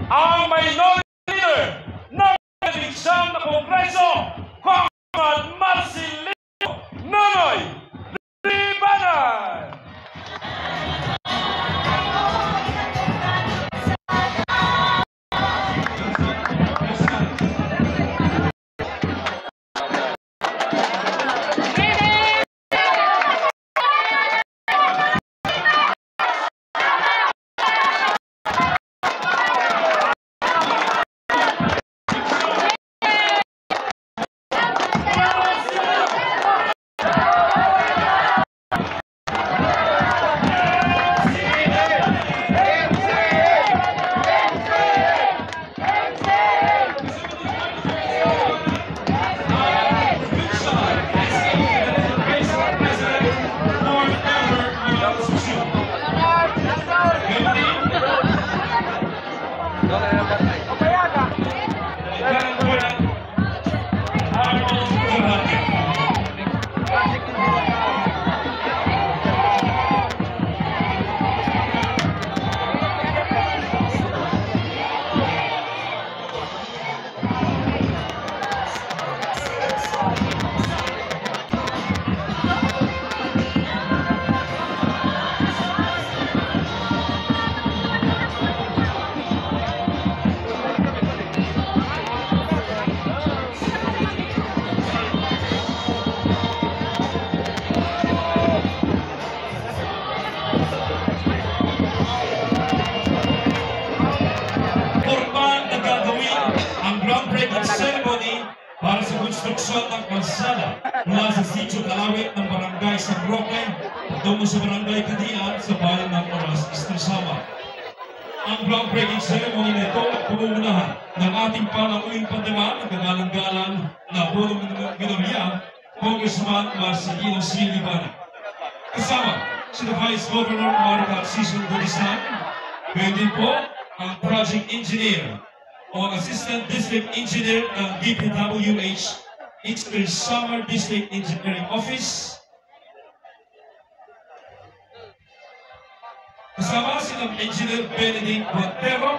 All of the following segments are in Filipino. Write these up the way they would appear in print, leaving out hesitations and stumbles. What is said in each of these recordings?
ang minority leader ng isang na Kongreso, Congressman Marcelino Nonoy Libanan. Ceremony para sa konstruksyon ng kalsada mula sa Sitio Kalawit ng Barangay San Roque patungo sa Barangay Kadian sa bayan ng Oras, Estresama. Ang groundbreaking ceremony na ito ay pumuunahan ng ating pananguling pandema ng kagalang-galang na punong minorya, Congressman Marcelino Libanan. Kasama si Vice Governor Maricar Sison Budisan, ngayon din po ang Project Engineer o Assistant District Engineer ng DPWH, Eastern Samar District Engineering Office. Kasama silang Engineer Benedict Montero,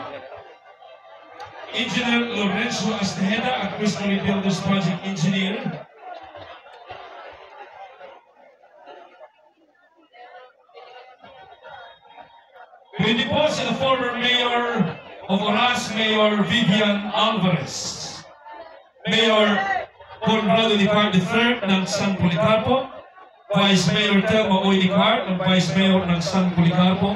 Engineer Lorenzo Astejeda, at Crystal Builders Project Engineer. Pwede po sila former Mayor of Oras, Mayor Vivian Alvarez, Mayor Conrado Licar III ng San Policarpo, Vice Mayor Telma Oy Licar, ang Vice Mayor ng San Policarpo,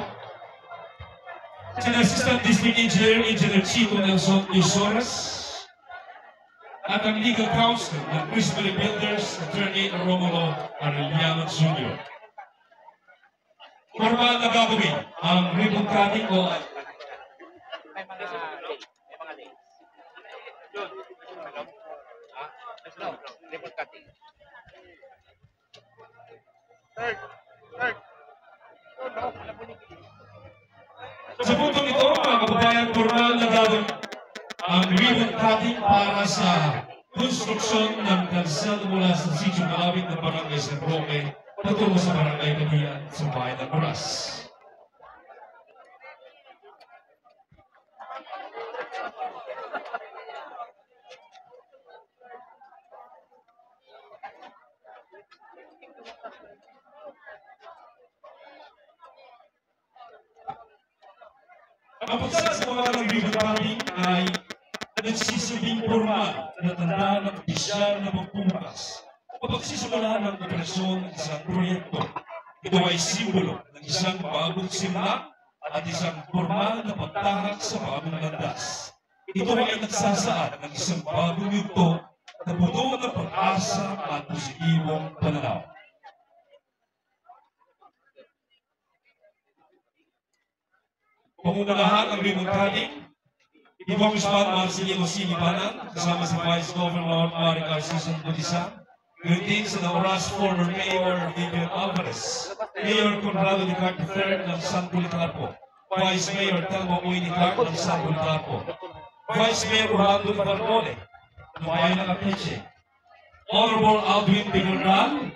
sina Assistant District Engineer, Engineer Chico Nelson Isoras, at ang Legal Counsel ng Crystal Builders, Attorney Romulo Arellano Jr. Formal na gagawin ang ribbon cutting o may mga days. Yun. Ribbon cutting. Third. Sa puntong ito, mga kababayan, formal na gagawin ang ribbon cutting para sa konstruksyon ng kalsada mula sa Sitio Kalawit ng Barangay San Roque patungo sa Barangay Kadian sa bayan ng Oras. Ang pagsasawa ng ribbon cutting ay nagsisabing formal na tanda ng opisyal na magpumas o pagsisimula ng operasyon ng isang proyekto. Ito ay simbolo ng isang bagong simula at isang formal na pagtahak sa bagong landas. Ito ay nagsasaad ng isang bagong yugto na puno ng pag-asa at positibong pananaw. Pangunalahan ang ribbon cutting, ni Congressman Marcelino Libanan kasama si Vice Governor Maricar Sison Budisan, Gayon sa nauras former Mayor Vivian Alvarez, Mayor Conrado de Clark III ng San Policarpo, Vice Mayor Telmo Uy de Clark ng San Policarpo, Vice Mayor Orlando Barbone ng Bayan ng Apeche, Honorable Aldwin Bigornal,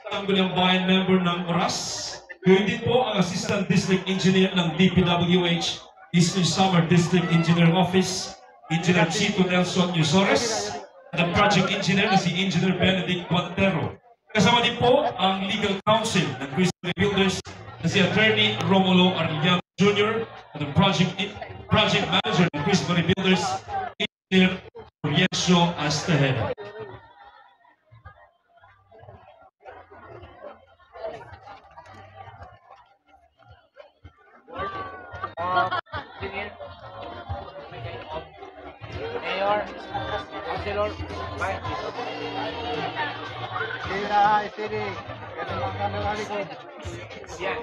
Tanggulang Bayan member ng Oras, gayon din po ang Assistant District Engineer ng DPWH Eastern Summer District Engineering Office, Engineer Chito Nelson Yusores, at ang Project Engineer na si Engineer Benedict Quantero. Kasama din po ang Legal Counsel ng Christian Builders na si Attorney Romulo Arellano Jr. at ang Project Manager ng Christian Builders, Engineer Oriencio Astejeda. Engineer, Mayor, Councilor, Vice. Steady. Ganun lang ang nalalikod. Yan.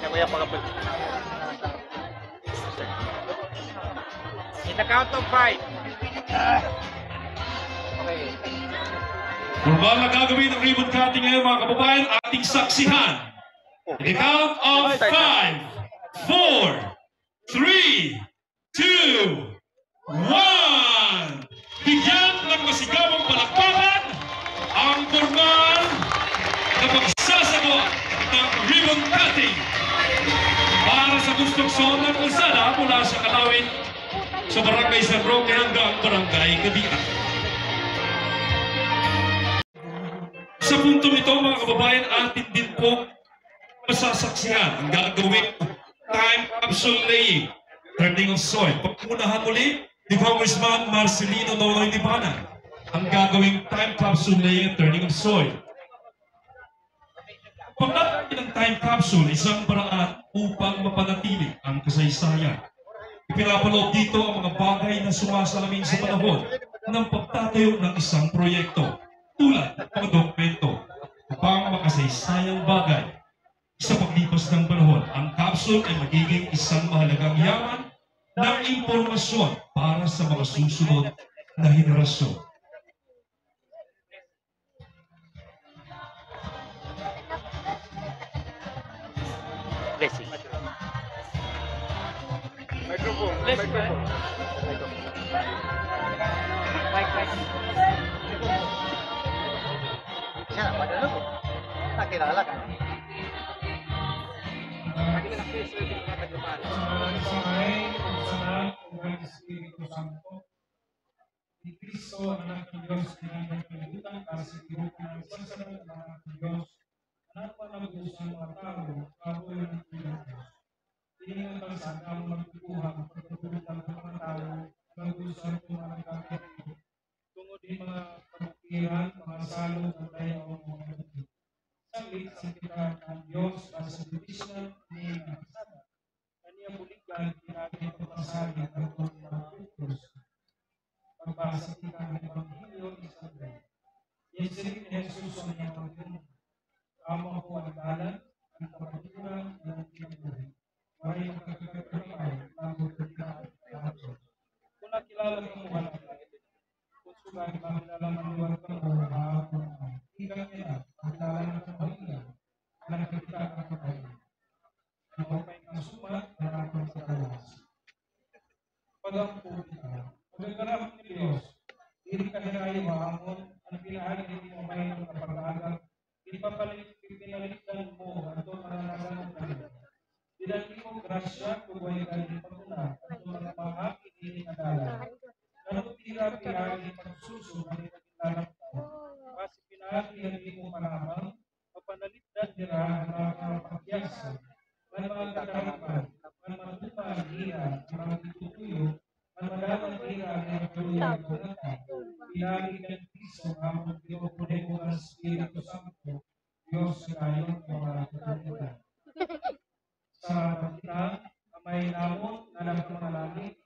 Yan kuya pagkapag. In the count of 5. Okay. Normal na gagawin ng ribbon cutting ngayon mga kababayan, ating saksihan. In the count of 5, 4, 3, 2, 1. Bigyan ng masigawang palakpakan ang formal na pagsasagawa ng ribbon cutting para sa konstruksyon ng kalsada mula sa Kalawit sa Barangay San Roque hanggang Barangay Kadian. Sa puntong ito mga kababayan, atin din po masasaksihan ang gagawin time capsule laying, turning of soil. Pagpunahan muli ni Congressman Marcelino Nonoy Libanan ang gagawing time capsule laying at turning of soil. Pagdating ng time capsule, isang paraan upang mapanatili ang kasaysayan. Ipinapaloob dito ang mga bagay na sumasalamin sa panahon ng pagtatayo ng isang proyekto, tulad ng mga dokumento upang makasaysayang bagay. Sa paglipas ng panahon, ang capsule ay magiging isang mahalagang yaman ng impormasyon para sa mga susunod na henerasyon. Blessing. Microphone. Siya na, padalo ko. Nakilala ka. Ni Cristo, anak ng Diyos, pinanggap ng libutan para sa tirukan ng sasalat ng anak ng Diyos, anak pa ng Diyos ng mga tao, kapoy ng Diyos. Hiningan ka sa tao magkukuha ang pagkatulutan ng mga tao, kagustuhan ng mga nagkakita. Tungod din mga pabukiran, mga salong ng tayo ang mga kapatid. Saglit sa kita ng Diyos para sa judisyon ni Nakasada. Kaniya buligan, pinagin pagpasali ang mga Kriyos. Pagbasa kita ng Ebanghelyo ni San Juan. Yes, rin ni Jesus ang iyang pagkakas. Amo ako ang dalan, ang kapaturan, ang kinabuhi. Maray ang kakakapay, bago kita at kung nakilala ka mo, wala ka. Kung sugay, makilala manuwag ka mo, maapon ka. Ikaw nila, makilala ng kapahingan, na nakikita ang kapahingan. Ang okay kang sumat, narapang sa kalas. Pagampo kita. Pagkakarap ni Diyos, hindi ka hirayo maamon, ang pinahali hindi mo may ng kapag-agal, pinalitan mo, at ito mananasan ng kanila. Dinali mo grasya, kubuhay ka ng paguna, at ito mga mahapit hindi nadala. Ganun tira-pirali pagsuso, ang ipagkilalang tao. Kasi pinahali hindi mo panamang, mapanalitdan nila ang mga pagyasa, ang mga kakaripan, ang mga tuman, hira, ang mga tutuyo, ang madamang hira ng tuloy ng mga pinali ng Kristo ang magpinopunin mo ang Espiritu Santo, Diyos ngayon mga katulitan. Sa kita, amay namon na nagpamalangit,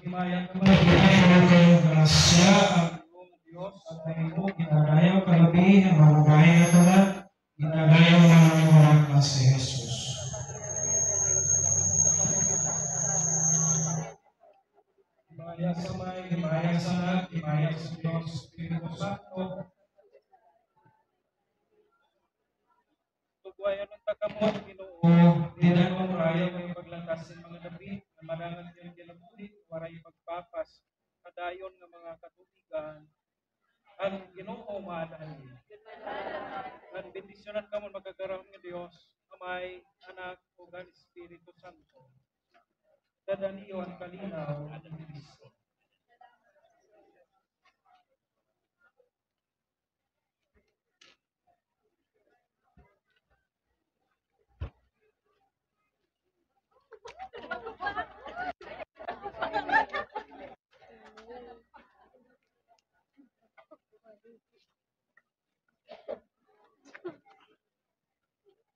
Maghimayan ka ba? Ginagawa kayong grasya ang iyong Diyos at ang iyong ginagayaw kalabi ang malagaya ka na ginagayaw na ang mga klase Jesus. Himaya sa may, himaya sa lahat, himaya sa Diyos, Espiritu Santo. Tugwayan ng takamot, Ginoo, dinan mo raya may paglangkasin mga labi, na marangan yung kinabuhi, waray pagpapas, kadayon ng mga katubigan, ang Ginoo maadali. Ang bendisyonan ka mo magkakaroon ng Diyos, Amay, Anak, o gan Espiritu Santo. Dadaniyo ang kalinaw at ang Kristo.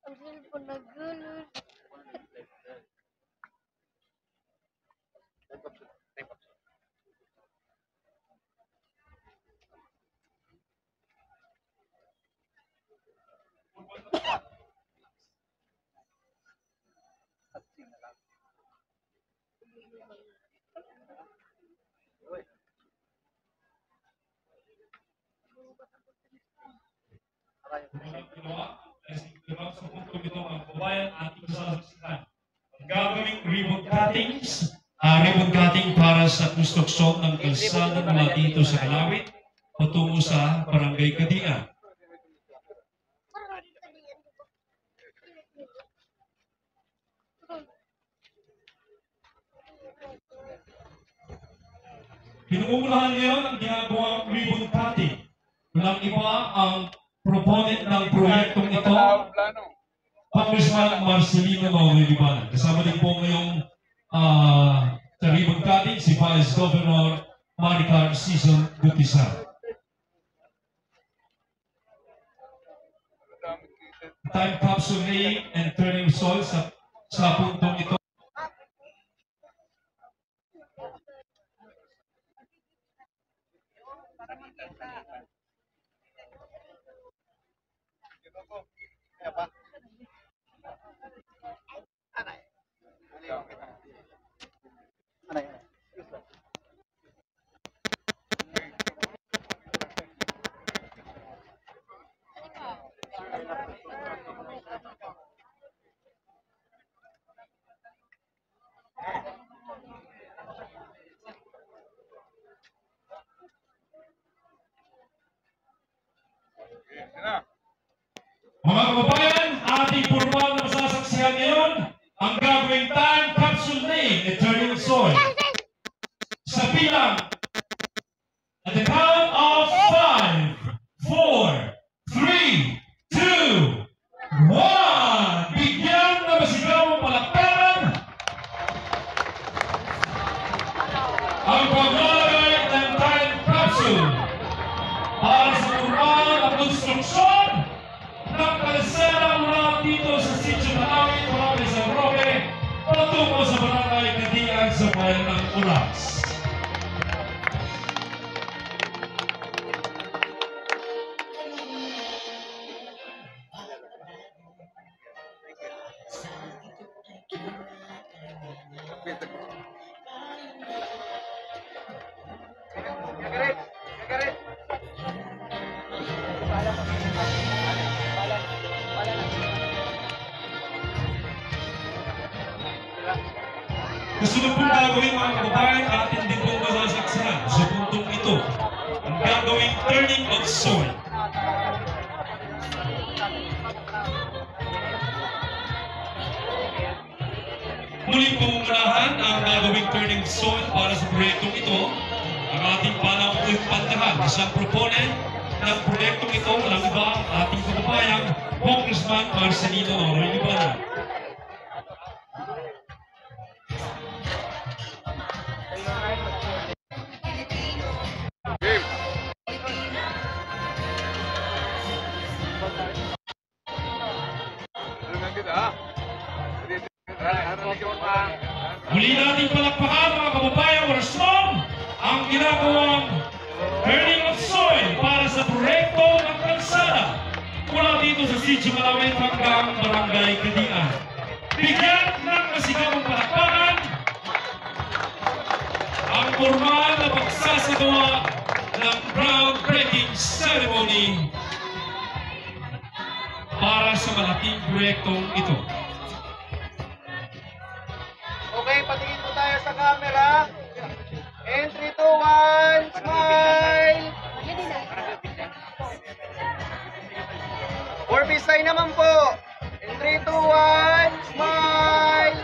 Ang cellphone nagulod. Sa puntong ito, mga kababayan, ating sasaksihan. Ang gagawing ribbon cuttings, ribbon cutting para sa konstruksyon ng kalsada mula dito sa Kalawit patungo sa Barangay Kadian. Pinungunahan ngayon ang ginagawang ribbon cutting. Walang iba ang proponent ng proyektong ito, Congressman Marcelino Lilibanan. Kasama din po ngayong sa ribbon cutting si Vice Governor Maricar Season Gutizar. Time capsule laying and turning soil sa puntong ito. Apa? Anay. Mga kababayan, ating formal na masasaksihan ngayon ang gagawing time capsule laying and turning soil. Sa bilang, at the count of 5, 4, 3, 2, 1. Bigyan na masigawang palakpakan ang paglalagay ng time capsule para sa formal na konstruksyon ng kalsada mula dito sa Sitio Kalawit, Barangay San Roque, patungo sa Barangay Kadian sa bayan ng Ulas. Gagarit! Gagarit! Kasunod pong gagawin mga kababayan, atin din pong masasaksihan sa puntong ito ang gagawing turning of soil. Muling pumunahan ang gagawing turning of soil para sa proyektong ito. Ang ating panaupuin pantahan, isang proponent ng proyektong ito, walang iba ang ating kababayang Congressman Marcelino Lilibanan. Muli nating palakpakan mga kababayan, Turning of soil para sa proyekto ng kalsada mula dito sa Sitio Malawit hanggang Barangay Kadian. Bigyan ng masigabong palakpakan ang formal na pagsasagawa ng groundbreaking ceremony para sa malaking proyektong ito. Okay, patingin po tayo sa camera. And 3, 2, 1, smile! For Bisay naman po. In 3, 2, 1, smile!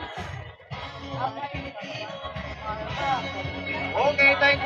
Okay, thank you.